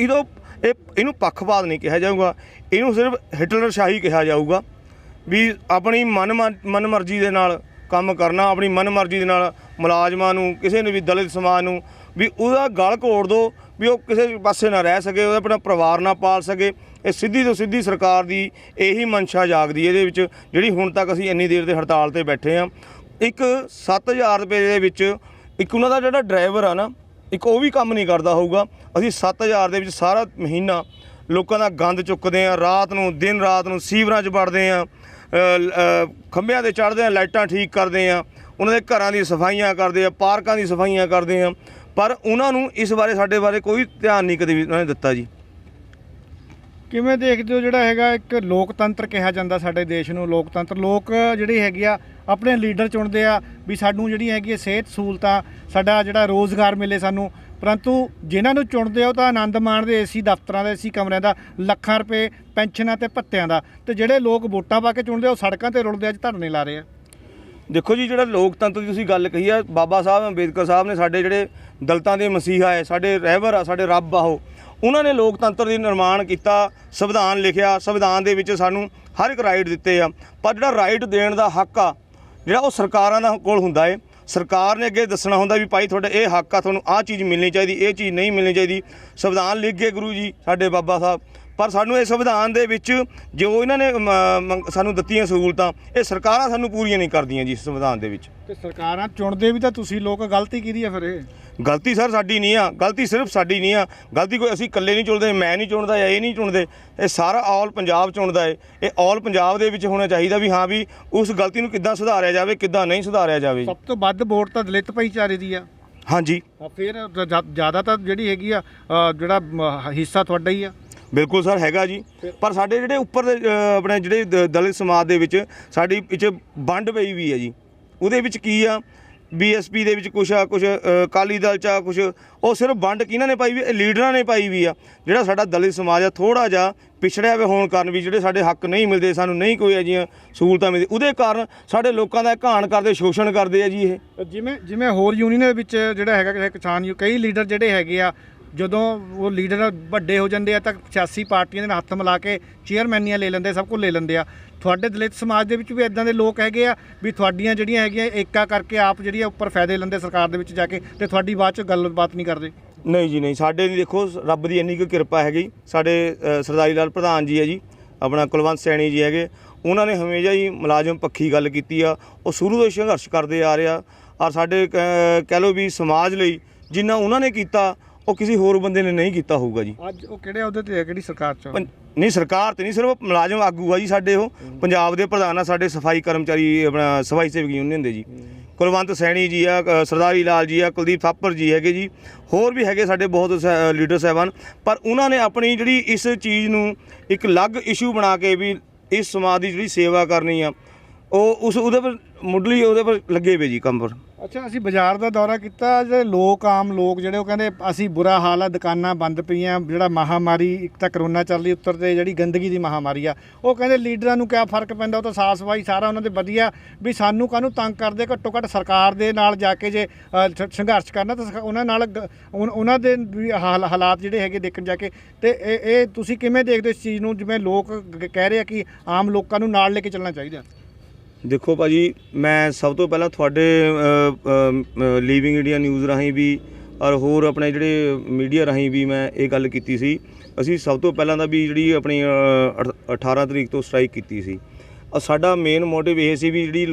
ਇਹਨੂੰ ਪੱਖਪਾਤ ਨਹੀਂ ਕਿਹਾ ਜਾਊਗਾ, ਇਹਨੂੰ ਸਿਰਫ ਹਿਟਲਰ ਸ਼ਾਹੀ ਕਿਹਾ ਜਾਊਗਾ ਵੀ ਆਪਣੀ ਮਨਮਰਜ਼ੀ ਦੇ ਨਾਲ ਕੰਮ ਕਰਨਾ, ਆਪਣੀ ਮਨਮਰਜ਼ੀ ਦੇ ਨਾਲ ਮੁਲਾਜ਼ਮਾਂ ਨੂੰ, ਕਿਸੇ ਨੂੰ ਵੀ ਦਲਿਤ ਸਮਾਜ ਨੂੰ ਵੀ ਉਹਦਾ ਗਲ ਘੋੜ ਦਿਓ ਵੀ ਉਹ ਕਿਸੇ ਪਾਸੇ ਨਾ ਰਹਿ ਸਕੇ, ਉਹਦਾ ਆਪਣਾ ਪਰਿਵਾਰ ਨਾ ਪਾਲ ਸਕੇ। ਇਹ ਸਿੱਧੀ ਤੋਂ ਸਿੱਧੀ ਸਰਕਾਰ ਦੀ ਇਹੀ ਮਨਸ਼ਾ ਜਾਗਦੀ ਇਹਦੇ ਵਿੱਚ, ਜਿਹੜੀ ਹੁਣ ਤੱਕ ਅਸੀਂ ਇੰਨੀ ਦੇਰ ਦੇ ਹੜਤਾਲ 'ਤੇ ਬੈਠੇ ਹਾਂ। ਇੱਕ 7000 ਰੁਪਏ ਦੇ ਵਿੱਚ ਇੱਕ ਉਹਨਾਂ ਦਾ ਜਿਹੜਾ ਡਰਾਈਵਰ ਆ ਨਾ, ਇੱਕ ਉਹ ਵੀ ਕੰਮ ਨਹੀਂ ਕਰਦਾ ਹੋਊਗਾ। ਅਸੀਂ 7000 ਦੇ ਵਿੱਚ ਸਾਰਾ ਮਹੀਨਾ ਲੋਕਾਂ ਦਾ ਗੰਦ ਚੁੱਕਦੇ ਹਾਂ, ਰਾਤ ਨੂੰ ਦਿਨ ਰਾਤ ਨੂੰ ਸੀਵਰਾਂ 'ਚ ਵੜਦੇ ਹਾਂ, ਖੰਭਿਆਂ 'ਤੇ ਚੜ੍ਹਦੇ ਹਾਂ, ਲਾਈਟਾਂ ਠੀਕ ਕਰਦੇ ਹਾਂ, ਉਹਨਾਂ ਦੇ ਘਰਾਂ ਦੀ ਸਫਾਈਆਂ ਕਰਦੇ ਆ, ਪਾਰਕਾਂ ਦੀ ਸਫਾਈਆਂ ਕਰਦੇ ਹਾਂ, ਪਰ ਉਹਨਾਂ ਨੂੰ ਇਸ ਬਾਰੇ ਸਾਡੇ ਬਾਰੇ ਕੋਈ ਧਿਆਨ ਨਹੀਂ ਕਦੇ ਵੀ ਉਹਨਾਂ ਨੇ ਦਿੱਤਾ ਜੀ। ਕਿਵੇਂ ਦੇਖਦੇ ਹੋ ਜਿਹੜਾ ਹੈਗਾ ਇੱਕ ਲੋਕਤੰਤਰ ਕਿਹਾ ਜਾਂਦਾ ਸਾਡੇ ਦੇਸ਼ ਨੂੰ, ਲੋਕਤੰਤਰ, ਲੋਕ ਜਿਹੜੀ ਹੈਗੀ ਆ ਆਪਣੇ ਲੀਡਰ ਚੁਣਦੇ ਆ ਵੀ ਸਾਨੂੰ ਜਿਹੜੀ ਹੈਗੀ ਹੈ ਸਿਹਤ ਸਹੂਲਤਾਂ, ਸਾਡਾ ਜਿਹੜਾ ਰੋਜ਼ਗਾਰ ਮਿਲੇ ਸਾਨੂੰ, ਪਰੰਤੂ ਜਿਨ੍ਹਾਂ ਨੂੰ ਚੁਣਦੇ ਆ ਉਹ ਤਾਂ ਆਨੰਦ ਮਾਣਦੇ ਏਸੀ ਦਫ਼ਤਰਾਂ ਦਾ, ਏਸੀ ਕਮਰਿਆਂ ਦਾ, ਲੱਖਾਂ ਰੁਪਏ ਪੈਨਸ਼ਨਾਂ ਤੇ ਭੱਤਿਆਂ ਦਾ, ਤੇ ਜਿਹੜੇ ਲੋਕ ਵੋਟਾਂ ਪਾ ਕੇ ਚੁਣਦੇ ਆ ਉਹ ਸੜਕਾਂ ਤੇ ਰੁਲਦੇ ਅੱਜ ਧਰਨੇ ਲਾ ਰਹੇ ਆ। ਦੇਖੋ ਜੀ, ਜਿਹੜਾ ਲੋਕਤੰਤਰ ਦੀ ਤੁਸੀਂ ਗੱਲ ਕਹੀ ਆ, ਬਾਬਾ ਸਾਹਿਬ ਅੰਬੇਦਕਰ ਸਾਹਿਬ ਨੇ ਸਾਡੇ ਜਿਹੜੇ ਦਲਿਤਾਂ ਦੇ ਮਸੀਹਾ ਹੈ, ਸਾਡੇ ਰਹਿਬਰ ਆ, ਸਾਡੇ ਰੱਬ ਆ, ਉਹਨਾਂ ਨੇ ਲੋਕਤੰਤਰ ਦੀ ਨਿਰਮਾਣ ਕੀਤਾ, ਸੰਵਿਧਾਨ ਲਿਖਿਆ, ਸੰਵਿਧਾਨ ਦੇ ਵਿੱਚ ਸਾਨੂੰ ਹਰ ਇੱਕ ਰਾਈਟ ਦਿੱਤੇ ਆ, ਪਰ ਜਿਹੜਾ ਰਾਈਟ ਦੇਣ ਦਾ ਹੱਕ ਆ ਜਿਹੜਾ ਉਹ ਸਰਕਾਰਾਂ ਦਾ ਕੋਲ ਹੁੰਦਾ ਹੈ। ਸਰਕਾਰ ਨੇ ਅੱਗੇ ਦੱਸਣਾ ਹੁੰਦਾ ਵੀ ਭਾਈ ਤੁਹਾਡਾ ਇਹ ਹੱਕ ਆ, ਤੁਹਾਨੂੰ ਆਹ ਚੀਜ਼ ਮਿਲਣੀ ਚਾਹੀਦੀ, ਇਹ ਚੀਜ਼ ਨਹੀਂ ਮਿਲਣੀ ਚਾਹੀਦੀ। ਸੰਵਿਧਾਨ ਲਿਖ ਗਏ ਗੁਰੂ ਜੀ ਸਾਡੇ ਬਾਬਾ ਸਾਹਿਬ, ਪਰ ਸਾਨੂੰ ਇਹ ਸੰਵਿਧਾਨ ਦੇ ਵਿੱਚ ਜੋ ਇਹਨਾਂ ਨੇ ਸਾਨੂੰ ਦਿੱਤੀਆਂ ਸਹੂਲਤਾਂ, ਇਹ ਸਰਕਾਰਾਂ ਸਾਨੂੰ ਪੂਰੀਆਂ ਨਹੀਂ ਕਰਦੀਆਂ ਜੀ ਸੰਵਿਧਾਨ ਦੇ ਵਿੱਚ। ਤੇ ਸਰਕਾਰਾਂ ਚੁਣਦੇ ਵੀ ਤਾਂ ਤੁਸੀਂ ਲੋਕ, ਗਲਤੀ ਕਿਹਦੀ ਆ ਫਿਰ? ਇਹ ਗਲਤੀ ਸਰ ਸਾਡੀ ਨਹੀਂ ਆ, ਗਲਤੀ ਸਿਰਫ ਸਾਡੀ ਨਹੀਂ ਆ, ਗਲਤੀ ਕੋਈ ਅਸੀਂ ਇਕੱਲੇ ਨਹੀਂ ਚੁਣਦੇ, ਮੈਂ ਨਹੀਂ ਚੁਣਦਾ ਜਾਂ ਇਹ ਨਹੀਂ ਚੁਣਦੇ, ਇਹ ਸਾਰਾ ਆਲ ਪੰਜਾਬ ਚੁਣਦਾ ਹੈ। ਇਹ ਆਲ ਪੰਜਾਬ ਦੇ ਵਿੱਚ ਹੋਣਾ ਚਾਹੀਦਾ ਵੀ ਹਾਂ ਵੀ ਉਸ ਗਲਤੀ ਨੂੰ ਕਿੱਦਾਂ ਸੁਧਾਰਿਆ ਜਾਵੇ, ਕਿੱਦਾਂ ਨਹੀਂ ਸੁਧਾਰਿਆ ਜਾਵੇ। ਸਭ ਤੋਂ ਵੱਧ ਵੋਟ ਤਾਂ ਦਲਿਤ ਭਾਈਚਾਰੇ ਦੀ ਆ। ਹਾਂਜੀ, ਫਿਰ ਜ਼ਿਆਦਾ ਤਾਂ ਜਿਹੜੀ ਹੈਗੀ ਆ ਜਿਹੜਾ ਹਿੱਸਾ ਤੁਹਾਡਾ ਹੀ ਆ। ਬਿਲਕੁਲ ਸਰ ਹੈਗਾ ਜੀ, ਪਰ ਸਾਡੇ ਜਿਹੜੇ ਉੱਪਰ ਦੇ ਆਪਣੇ ਜਿਹੜੇ ਦਲਿਤ ਸਮਾਜ ਦੇ ਵਿੱਚ ਸਾਡੀ ਵਿੱਚ ਵੰਡ ਪਈ ਵੀ ਹੈ ਜੀ। ਉਹਦੇ ਵਿੱਚ ਕੀ ਆ, BSP ਦੇ ਵਿੱਚ ਕੁਛ ਆ, ਕੁਛ ਅਕਾਲੀ ਦਲ 'ਚ ਆ, ਕੁਛ ਉਹ ਸਿਰਫ ਵੰਡ ਕਿਹਨਾਂ ਨੇ ਪਾਈ ਵੀ, ਇਹ ਲੀਡਰਾਂ ਨੇ ਪਾਈ ਵੀ ਆ। ਜਿਹੜਾ ਸਾਡਾ ਦਲਿਤ ਸਮਾਜ ਆ ਥੋੜ੍ਹਾ ਜਿਹਾ ਪਿਛੜਿਆ ਹੋਇਆ ਹੋਣ ਕਾਰਨ ਵੀ ਜਿਹੜੇ ਸਾਡੇ ਹੱਕ ਨਹੀਂ ਮਿਲਦੇ, ਸਾਨੂੰ ਨਹੀਂ ਕੋਈ ਅਜਿਹੀਆਂ ਸਹੂਲਤਾਂ ਮਿਲਦੀ, ਉਹਦੇ ਕਾਰਨ ਸਾਡੇ ਲੋਕਾਂ ਦਾ ਘਾਣ ਕਰਦੇ, ਸ਼ੋਸ਼ਣ ਕਰਦੇ ਆ ਜੀ। ਇਹ ਜਿਵੇਂ ਹੋਰ ਯੂਨੀਅਨ ਦੇ ਵਿੱਚ ਜਿਹੜਾ ਹੈਗਾ ਕਿਸਾਨ, ਕਈ ਲੀਡਰ ਜਿਹੜੇ ਹੈਗੇ ਆ, ਜਦੋਂ ਉਹ ਲੀਡਰ ਵੱਡੇ ਹੋ ਜਾਂਦੇ ਆ ਤਾਂ ਸਿਆਸੀ ਪਾਰਟੀਆਂ ਦੇ ਨਾਲ ਹੱਥ ਮਿਲਾ ਕੇ ਚੇਅਰਮੈਨੀਆਂ ਲੈ ਲੈਂਦੇ, ਸਭ ਕੁਝ ਲੈ ਲੈਂਦੇ ਆ। ਤੁਹਾਡੇ ਦਲਿਤ ਸਮਾਜ ਦੇ ਵਿੱਚ ਵੀ ਇਦਾਂ ਦੇ ਲੋਕ ਹੈਗੇ ਆ ਵੀ ਤੁਹਾਡੀਆਂ ਜਿਹੜੀਆਂ ਹੈਗੀਆਂ ਏਕਾ ਕਰਕੇ ਆਪ ਜਿਹੜੀਆਂ ਉੱਪਰ ਫਾਇਦੇ ਲੈਂਦੇ ਸਰਕਾਰ ਦੇ ਵਿੱਚ ਜਾ ਕੇ, ਤੇ ਤੁਹਾਡੀ ਬਾਅਦ 'ਚ ਗੱਲਬਾਤ ਨਹੀਂ ਕਰਦੇ? ਨਹੀਂ ਜੀ ਨਹੀਂ, ਸਾਡੇ ਨਹੀਂ, ਦੇਖੋ ਰੱਬ ਦੀ ਇੰਨੀ ਕੁ ਕਿਰਪਾ ਹੈਗੀ। ਸਾਡੇ ਸਰਦਾਰੀ ਲਾਲ ਪ੍ਰਧਾਨ ਜੀ ਹੈ ਜੀ, ਆਪਣਾ ਕੁਲਵੰਤ ਸੈਣੀ ਜੀ ਹੈਗੇ, ਉਹਨਾਂ ਨੇ ਹਮੇਸ਼ਾ ਹੀ ਮੁਲਾਜ਼ਮ ਪੱਖੀ ਗੱਲ ਕੀਤੀ ਆ। ਉਹ ਸ਼ੁਰੂ ਤੋਂ ਸੰਘਰਸ਼ ਕਰਦੇ ਆ ਰਹੇ ਆ, ਔਰ ਸਾਡੇ ਕਹਿ ਲਓ ਵੀ ਸਮਾਜ ਲਈ ਜਿੰਨਾ ਉਹਨਾਂ ਨੇ ਕੀਤਾ ਉਹ ਕਿਸੇ ਹੋਰ ਬੰਦੇ ਨੇ ਨਹੀਂ ਕੀਤਾ ਹੋਊਗਾ ਜੀ। ਅੱਜ ਉਹ ਕਿਹੜੇ ਅਹੁਦੇ ਤੇ ਹੈ, ਕਿਹੜੀ ਸਰਕਾਰ 'ਚ? ਨਹੀਂ, ਸਰਕਾਰ ਤੇ ਨਹੀਂ, ਸਿਰਫ ਮੁਲਾਜ਼ਮ ਆਗੂ ਆ ਜੀ ਸਾਡੇ। ਉਹ ਪੰਜਾਬ ਦੇ ਪ੍ਰਧਾਨ ਆ ਸਾਡੇ, ਸਫਾਈ ਕਰਮਚਾਰੀ ਆਪਣਾ ਸਫਾਈ ਸੇਵਕ ਯੂਨੀਅਨ ਦੇ ਜੀ। ਕੁਲਵੰਤ ਸੈਣੀ ਜੀ ਆ, ਸਰਦਾਰੀ ਲਾਲ ਜੀ ਆ, ਕੁਲਦੀਪ ਥਾਪਰ ਜੀ ਹੈਗੇ ਜੀ, ਹੋਰ ਵੀ ਹੈਗੇ ਸਾਡੇ ਬਹੁਤ ਲੀਡਰ ਸਾਹਿਬਾਨ, ਪਰ ਉਹਨਾਂ ਨੇ ਆਪਣੀ ਜਿਹੜੀ ਇਸ ਚੀਜ਼ ਨੂੰ ਇੱਕ ਅਲੱਗ ਇਸ਼ੂ ਬਣਾ ਕੇ ਵੀ ਇਸ ਸਮਾਜ ਦੀ ਜਿਹੜੀ ਸੇਵਾ ਕਰਨੀ ਆ, ਉਹ ਉਹਦੇ ਪਰ ਮੁੱਢਲੀ ਉਹਦੇ ਪਰ ਲੱਗੇ ਪਏ ਜੀ ਕੰਮ ਪਰ। ਅੱਛਾ, ਅਸੀਂ ਬਾਜ਼ਾਰ ਦਾ ਦੌਰਾ ਕੀਤਾ, ਜਿਹੜੇ ਲੋਕ ਆਮ ਲੋਕ ਜਿਹੜੇ ਉਹ ਕਹਿੰਦੇ ਅਸੀਂ ਬੁਰਾ ਹਾਲ ਆ, ਦੁਕਾਨਾਂ ਬੰਦ ਪਈਆਂ, ਜਿਹੜਾ ਮਹਾਮਾਰੀ ਇੱਕ ਤਾਂ ਕਰੋਨਾ ਚੱਲ ਰਹੀ ਉੱਤਰ ਤੇ ਜਿਹੜੀ ਗੰਦਗੀ ਦੀ ਮਹਾਮਾਰੀ ਆ, ਉਹ ਕਹਿੰਦੇ ਲੀਡਰਾਂ ਨੂੰ ਕਿਆ ਫਰਕ ਪੈਂਦਾ, ਉਹ ਤਾਂ ਸਾਫ਼ ਸਫਾਈ ਸਾਰਾ ਉਹਨਾਂ ਦੇ ਵਧੀਆ, ਵੀ ਸਾਨੂੰ ਕਾਹਨੂੰ ਤੰਗ ਕਰਦੇ, ਘੱਟੋ ਘੱਟ ਸਰਕਾਰ ਦੇ ਨਾਲ ਜਾ ਕੇ ਜੇ ਸੰਘਰਸ਼ ਕਰਨਾ ਤਾਂ ਉਹਨਾਂ ਨਾਲ ਉਹਨਾਂ ਦੇ ਵੀ ਹਾਲਾਤ ਜਿਹੜੇ ਹੈਗੇ ਦੇਖਣ ਜਾ ਕੇ। ਤੇ ਇਹ ਤੁਸੀਂ ਕਿਵੇਂ ਦੇਖਦੇ ਇਸ ਚੀਜ਼ ਨੂੰ, ਜਿਵੇਂ ਲੋਕ ਕਹਿ ਰਹੇ ਆ ਕਿ ਆਮ ਲੋਕਾਂ ਨੂੰ ਨਾਲ ਲੈ ਕੇ ਚੱਲਣਾ ਚਾਹੀਦਾ? ਦੇਖੋ ਭਾਜੀ, ਮੈਂ ਸਭ ਤੋਂ ਪਹਿਲਾਂ ਤੁਹਾਡੇ ਲੀਵਿੰਗ ਇੰਡੀਆ ਨਿਊਜ਼ ਰਾਹੀਂ ਵੀ ਔਰ ਹੋਰ ਆਪਣੇ ਜਿਹੜੇ ਮੀਡੀਆ ਰਾਹੀਂ ਵੀ ਮੈਂ ਇਹ ਗੱਲ ਕੀਤੀ ਸੀ। ਅਸੀਂ ਸਭ ਤੋਂ ਪਹਿਲਾਂ ਤਾਂ ਵੀ ਜਿਹੜੀ ਆਪਣੀ 18 ਤਰੀਕ ਤੋਂ ਸਟ੍ਰਾਈਕ ਕੀਤੀ ਸੀ। ਸਾਡਾ ਮੇਨ ਮੋਟਿਵ ਇਹ ਸੀ ਵੀ ਜਿਹੜੀ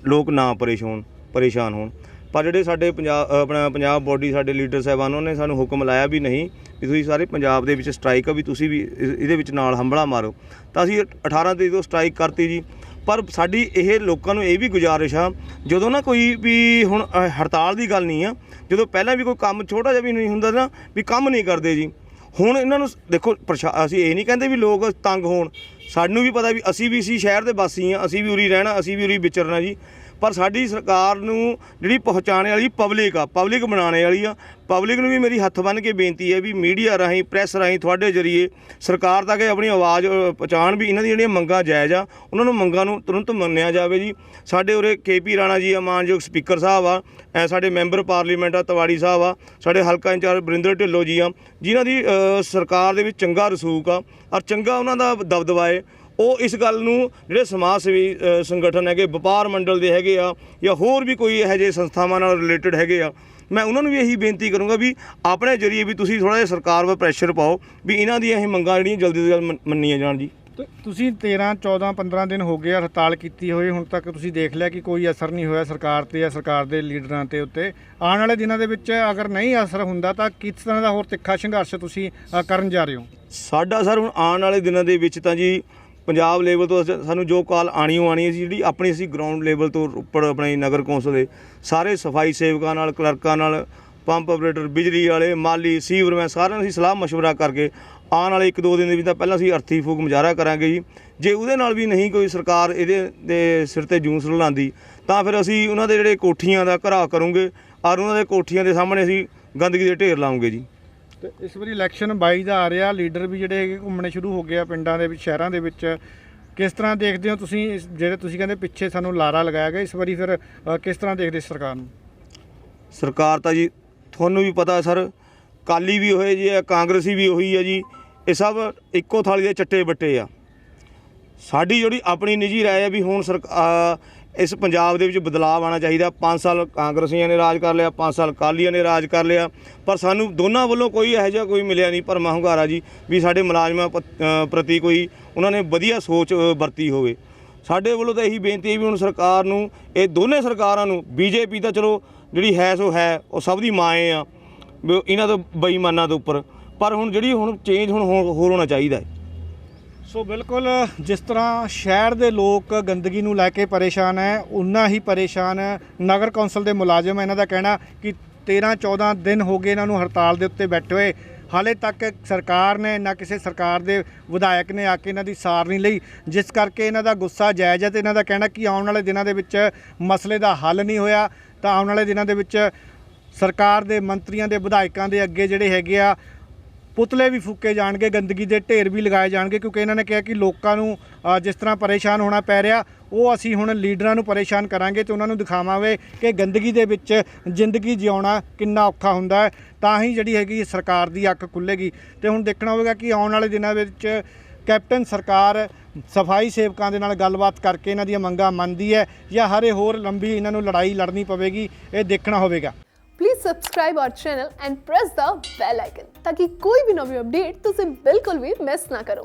ਲੋਕ ਨਾ ਪਰੇਸ਼ਾਨ ਹੋਣ, ਪਰ ਜਿਹੜੇ ਸਾਡੇ ਪੰਜਾਬ ਬੋਡੀ ਸਾਡੇ ਲੀਡਰ ਸਾਹਿਬਾਨ ਉਹਨਾਂ ਨੇ ਸਾਨੂੰ ਹੁਕਮ ਲਾਇਆ ਵੀ ਨਹੀਂ ਵੀ ਤੁਸੀਂ ਸਾਰੇ ਪੰਜਾਬ ਦੇ ਵਿੱਚ ਸਟ੍ਰਾਈਕ ਆ, ਵੀ ਤੁਸੀਂ ਵੀ ਇਹਦੇ ਵਿੱਚ ਨਾਲ ਹੰਭਲਾ ਮਾਰੋ, ਤਾਂ ਅਸੀਂ 18 ਤਰੀਕ ਤੋਂ ਸਟ੍ਰਾਈਕ ਕਰਤੀ ਜੀ। ਪਰ ਸਾਡੀ ਇਹ ਲੋਕਾਂ ਨੂੰ ਇਹ ਵੀ ਗੁਜ਼ਾਰਿਸ਼ ਆ, ਜਦੋਂ ਨਾ ਕੋਈ ਵੀ ਹੁਣ ਹੜਤਾਲ ਦੀ ਗੱਲ ਨਹੀਂ ਆ, ਜਦੋਂ ਪਹਿਲਾਂ ਵੀ ਕੋਈ ਕੰਮ ਛੋਟਾ ਜਿਹਾ ਵੀ ਨਹੀਂ ਹੁੰਦਾ ਨਾ ਵੀ ਕੰਮ ਨਹੀਂ ਕਰਦੇ ਜੀ। ਹੁਣ ਇਹਨਾਂ ਨੂੰ ਦੇਖੋ, ਅਸੀਂ ਇਹ ਨਹੀਂ ਕਹਿੰਦੇ ਵੀ ਲੋਕ ਤੰਗ ਹੋਣ, ਸਾਨੂੰ ਵੀ ਪਤਾ ਵੀ ਅਸੀਂ ਵੀ ਇਸੀ ਸ਼ਹਿਰ ਦੇ ਵਾਸੀ ਆ, ਅਸੀਂ ਵੀ ਉਰੀ ਰਹਿਣਾ, ਅਸੀਂ ਵੀ ਉਰੀ ਵਿਚਰਨਾ ਜੀ। ਪਰ ਸਾਡੀ ਸਰਕਾਰ ਨੂੰ ਜਿਹੜੀ ਪਹੁੰਚਾਉਣ ਵਾਲੀ ਪਬਲਿਕ ਬਣਾਉਣ ਵਾਲੀ ਆ, ਪਬਲਿਕ ਨੂੰ ਵੀ ਮੇਰੀ ਹੱਥ ਬੰਨ੍ਹ ਕੇ ਬੇਨਤੀ ਹੈ ਵੀ ਮੀਡੀਆ ਰਾਹੀਂ, ਪ੍ਰੈਸ ਰਾਹੀਂ ਤੁਹਾਡੇ ਜ਼ਰੀਏ ਸਰਕਾਰ ਤੱਕ ਆਪਣੀ ਆਵਾਜ਼ ਪਹੁੰਚਾਉਣ ਵੀ ਇਹਨਾਂ ਦੀਆਂ ਜਿਹੜੀਆਂ ਮੰਗਾਂ ਜਾਇਜ਼ ਆ, ਉਹਨਾਂ ਨੂੰ ਮੰਗਾਂ ਨੂੰ ਤੁਰੰਤ ਮੰਨਿਆ ਜਾਵੇ ਜੀ। ਸਾਡੇ ਉਰੇ KP ਰਾਣਾ ਜੀ ਆ, ਮਾਨਯੋਗ ਸਪੀਕਰ ਸਾਹਿਬ ਆ, ਸਾਡੇ ਮੈਂਬਰ ਪਾਰਲੀਮੈਂਟ ਆ ਤਿਵਾੜੀ ਸਾਹਿਬ ਆ, ਸਾਡੇ ਹਲਕਾ ਇੰਚਾਰਜ ਬਰਿੰਦਰ ਢਿੱਲੋਂ ਜੀ ਆ, ਜਿਨ੍ਹਾਂ ਦੀ ਸਰਕਾਰ ਦੇ ਵਿੱਚ ਚੰਗਾ ਰਸੂਖ ਆ ਔਰ ਚੰਗਾ ਉਹਨਾਂ ਦਾ ਦਬਦਬਾ ਹੈ। ਉਹ ਇਸ ਗੱਲ ਨੂੰ ਜਿਹੜੇ ਸਮਾਜ ਸੇਵੀ ਸੰਗਠਨ ਹੈਗੇ, ਵਪਾਰ ਮੰਡਲ ਦੇ ਹੈਗੇ ਆ, ਜਾਂ ਹੋਰ ਵੀ ਕੋਈ ਇਹੋ ਜਿਹੇ ਸੰਸਥਾਵਾਂ ਨਾਲ ਰਿਲੇਟਡ ਹੈਗੇ ਆ, ਮੈਂ ਉਹਨਾਂ ਨੂੰ ਵੀ ਇਹੀ ਬੇਨਤੀ ਕਰੂੰਗਾ ਵੀ ਆਪਣੇ ਜ਼ਰੀਏ ਵੀ ਤੁਸੀਂ ਥੋੜ੍ਹਾ ਜਿਹਾ ਸਰਕਾਰ 'ਤੇ ਪ੍ਰੈਸ਼ਰ ਪਾਓ ਵੀ ਇਹਨਾਂ ਦੀਆਂ ਇਹ ਮੰਗਾਂ ਜਿਹੜੀਆਂ ਜਲਦੀ ਤੋਂ ਜਲਦ ਮੰਨੀਆਂ ਜਾਣ ਜੀ। ਤੁਸੀਂ 13, 14, 15 ਦਿਨ ਹੋ ਗਏ ਹੜਤਾਲ ਕੀਤੀ ਹੋਈ, ਹੁਣ ਤੱਕ ਤੁਸੀਂ ਦੇਖ ਲਿਆ ਕਿ ਕੋਈ ਅਸਰ ਨਹੀਂ ਹੋਇਆ ਸਰਕਾਰ ਤੇ ਜਾਂ ਸਰਕਾਰ ਦੇ ਲੀਡਰਾਂ ਤੇ ਉੱਤੇ। ਆਉਣ ਵਾਲੇ ਦਿਨਾਂ ਦੇ ਵਿੱਚ ਅਗਰ ਨਹੀਂ ਅਸਰ ਹੁੰਦਾ ਤਾਂ ਕਿਸ ਤਰ੍ਹਾਂ ਦਾ ਹੋਰ ਤਿੱਖਾ ਸੰਘਰਸ਼ ਤੁਸੀਂ ਕਰਨ ਜਾ ਰਹੇ ਹੋ? ਸਾਡਾ ਸਰ ਹੁਣ ਆਉਣ ਵਾਲੇ ਦਿਨਾਂ ਦੇ ਵਿੱਚ ਤਾਂ ਜੀ ਪੰਜਾਬ ਲੈਵਲ ਤੋਂ ਸਾਨੂੰ ਜੋ ਕਾਲ ਆਣੀ ਹੈ ਜੀ, ਜਿਹੜੀ ਆਪਣੀ ਅਸੀਂ ਗਰਾਊਂਡ ਲੈਵਲ ਤੋਂ ਉੱਪਰ ਆਪਣੇ ਨਗਰ ਕੌਂਸਲ ਦੇ ਸਾਰੇ ਸਫਾਈ ਸੇਵਕਾਂ ਨਾਲ, ਕਲਰਕਾਂ ਨਾਲ, ਪੰਪ ਆਪਰੇਟਰ, ਬਿਜਲੀ ਵਾਲੇ, ਮਾਲੀ, ਸੀਵਰਮੈਨ, ਸਾਰਿਆਂ ਨੂੰ ਅਸੀਂ ਸਲਾਹ ਮਸ਼ਵਰਾ ਕਰਕੇ ਆਉਣ ਵਾਲੇ 1-2 ਦਿਨ ਦੇ ਵਿੱਚ ਤਾਂ ਪਹਿਲਾਂ ਅਸੀਂ ਅਰਥੀ ਫੂਕ ਮੁਜ਼ਾਹਰਾ ਕਰਾਂਗੇ ਜੀ। ਜੇ ਉਹਦੇ ਨਾਲ ਵੀ ਨਹੀਂ ਕੋਈ ਸਰਕਾਰ ਇਹਦੇ ਦੇ ਸਿਰ ਤੇ ਜੂਸ ਰਲਾਉਂਦੀ ਤਾਂ ਫਿਰ ਅਸੀਂ ਉਹਨਾਂ ਦੇ ਜਿਹੜੇ ਕੋਠੀਆਂ ਦਾ ਘਰਾਓ ਕਰੂੰਗੇ ਔਰ ਉਹਨਾਂ ਦੇ ਕੋਠੀਆਂ ਦੇ ਸਾਹਮਣੇ ਅਸੀਂ ਗੰਦਗੀ ਦੇ ਢੇਰ ਲਾਉਂਗੇ ਜੀ। ਤੇ ਇਸ ਵਾਰੀ ਇਲੈਕਸ਼ਨ 22 ਦਾ ਆ ਰਿਹਾ, ਲੀਡਰ ਵੀ ਜਿਹੜੇ ਘੁੰਮਣੇ ਸ਼ੁਰੂ ਹੋ ਗਏ ਆ ਪਿੰਡਾਂ ਦੇ ਵਿੱਚ, ਸ਼ਹਿਰਾਂ ਦੇ ਵਿੱਚ, ਕਿਸ ਤਰ੍ਹਾਂ ਦੇਖਦੇ ਹੋ ਤੁਸੀਂ ਜਿਹੜੇ ਤੁਸੀਂ ਕਹਿੰਦੇ ਪਿੱਛੇ ਸਾਨੂੰ ਲਾਰਾ ਲਗਾਇਆ ਗਿਆ, ਇਸ ਵਾਰੀ ਫਿਰ ਕਿਸ ਤਰ੍ਹਾਂ ਦੇਖਦੇ ਸਰਕਾਰ ਨੂੰ? ਸਰਕਾਰ ਤਾਂ ਜੀ ਤੁਹਾਨੂੰ ਵੀ ਪਤਾ ਸਰ, ਕਾਲੀ ਵੀ ਹੋਏ ਜੀ, ਕਾਂਗਰਸੀ ਵੀ ਉਹੀ ਆ ਜੀ, ਇਹ ਸਭ ਇੱਕੋ ਥਾਲੀ ਦੇ ਚੱਟੇ ਬੱਟੇ ਆ। ਸਾਡੀ ਜਿਹੜੀ ਆਪਣੀ ਨਿੱਜੀ ਰਾਏ ਹੈ ਵੀ ਹੁਣ ਇਸ ਪੰਜਾਬ ਦੇ ਵਿੱਚ ਬਦਲਾਅ ਆਉਣਾ ਚਾਹੀਦਾ। 5 ਸਾਲ ਕਾਂਗਰਸੀਆਂ ਨੇ ਰਾਜ ਕਰ ਲਿਆ, 5 ਸਾਲ ਅਕਾਲੀਆਂ ਨੇ ਰਾਜ ਕਰ ਲਿਆ, ਪਰ ਸਾਨੂੰ ਦੋਨਾਂ ਵੱਲੋਂ ਕੋਈ ਇਹੋ ਜਿਹਾ ਕੋਈ ਮਿਲਿਆ ਨਹੀਂ ਭਰਮਾ ਹੁੰਗਾਰਾ ਜੀ ਵੀ ਸਾਡੇ ਮੁਲਾਜ਼ਮਾਂ ਪ੍ਰਤੀ ਕੋਈ ਉਹਨਾਂ ਨੇ ਵਧੀਆ ਸੋਚ ਵਰਤੀ ਹੋਵੇ। ਸਾਡੇ ਵੱਲੋਂ ਤਾਂ ਇਹੀ ਬੇਨਤੀ ਹੈ ਵੀ ਹੁਣ ਸਰਕਾਰ ਨੂੰ, ਇਹ ਦੋਨੇ ਸਰਕਾਰਾਂ ਨੂੰ, BJP ਤਾਂ ਚਲੋ ਜਿਹੜੀ ਹੈ ਸੋ ਹੈ, ਉਹ ਸਭ ਦੀ ਮਾਂ ਆ ਇਹਨਾਂ ਤੋਂ ਬੇਈਮਾਨਾਂ ਦੇ ਉੱਪਰ, ਪਰ ਹੁਣ ਜਿਹੜੀ ਹੁਣ ਚੇਂਜ ਹੁਣ ਹੋਰ ਹੋਣਾ ਚਾਹੀਦਾ ਹੈ। ਸੋ ਬਿਲਕੁਲ ਜਿਸ ਤਰ੍ਹਾਂ ਸ਼ਹਿਰ ਦੇ ਲੋਕ ਗੰਦਗੀ ਨੂੰ ਲੈ ਕੇ ਪਰੇਸ਼ਾਨ ਹੈ, ਉਨਾ ਹੀ ਪਰੇਸ਼ਾਨ ਨਗਰ ਕੌਂਸਲ ਦੇ ਮੁਲਾਜ਼ਮ। ਇਹਨਾਂ ਦਾ ਕਹਿਣਾ ਕਿ 13-14 ਦਿਨ ਹੋ ਗਏ ਇਹਨਾਂ ਨੂੰ ਹੜਤਾਲ ਦੇ ਉੱਤੇ ਬੈਠੇ ਹੋਏ, ਹਾਲੇ ਤੱਕ ਸਰਕਾਰ ਨੇ ਨਾ ਕਿਸੇ ਸਰਕਾਰ ਦੇ ਵਿਧਾਇਕ ਨੇ ਆ ਕੇ ਇਹਨਾਂ ਦੀ ਸਾਰ ਨਹੀਂ ਲਈ, ਜਿਸ ਕਰਕੇ ਇਹਨਾਂ ਦਾ ਗੁੱਸਾ ਜਾਇਜ਼ ਹੈ। ਤੇ ਇਹਨਾਂ ਦਾ ਕਹਿਣਾ ਕਿ ਆਉਣ ਵਾਲੇ ਦਿਨਾਂ ਦੇ ਵਿੱਚ ਮਸਲੇ ਦਾ ਹੱਲ ਨਹੀਂ ਹੋਇਆ ਤਾਂ ਆਉਣ ਵਾਲੇ ਦਿਨਾਂ ਦੇ ਵਿੱਚ ਸਰਕਾਰ ਦੇ ਮੰਤਰੀਆਂ ਦੇ ਵਿਧਾਇਕਾਂ ਦੇ ਅੱਗੇ ਜਿਹੜੇ ਹੈਗੇ ਆ ਪੁਤਲੇ ਵੀ ਫੂਕੇ ਜਾਣਗੇ, ਗੰਦਗੀ ਦੇ ਢੇਰ ਵੀ ਲਗਾਏ ਜਾਣਗੇ, ਕਿਉਂਕਿ ਇਹਨਾਂ ਨੇ ਕਿਹਾ ਕਿ ਲੋਕਾਂ ਨੂੰ ਜਿਸ ਤਰ੍ਹਾਂ ਪਰੇਸ਼ਾਨ ਹੋਣਾ ਪੈ ਰਿਹਾ, ਉਹ ਅਸੀਂ ਹੁਣ ਲੀਡਰਾਂ ਨੂੰ ਪਰੇਸ਼ਾਨ ਕਰਾਂਗੇ ਤੇ ਉਹਨਾਂ ਨੂੰ ਦਿਖਾਵਾਂਗੇ ਕਿ ਗੰਦਗੀ ਦੇ ਵਿੱਚ ਜ਼ਿੰਦਗੀ ਜਿਉਣਾ ਕਿੰਨਾ ਔਖਾ ਹੁੰਦਾ ਹੈ, ਤਾਂ ਹੀ ਜਿਹੜੀ ਹੈਗੀ ਸਰਕਾਰ ਦੀ ਅੱਖ ਖੁੱਲ੍ਹੇਗੀ। ਤੇ ਹੁਣ ਦੇਖਣਾ ਹੋਵੇਗਾ ਕਿ ਆਉਣ ਵਾਲੇ ਦਿਨਾਂ ਵਿੱਚ ਕੈਪਟਨ ਸਰਕਾਰ ਸਫਾਈ ਸੇਵਕਾਂ ਦੇ ਨਾਲ ਗੱਲਬਾਤ ਕਰਕੇ ਇਹਨਾਂ ਦੀਆਂ ਮੰਗਾਂ ਮੰਨਦੀ ਹੈ ਜਾਂ ਹਰੇ ਹੋਰ ਲੰਬੀ ਇਹਨਾਂ ਨੂੰ ਲੜਾਈ ਲੜਨੀ ਪਵੇਗੀ, ਇਹ ਦੇਖਣਾ ਹੋਵੇਗਾ। Please subscribe our channel and press the bell icon ताकि कोई भी नवी अपडेट तुझे बिल्कुल भी मिस ना करो।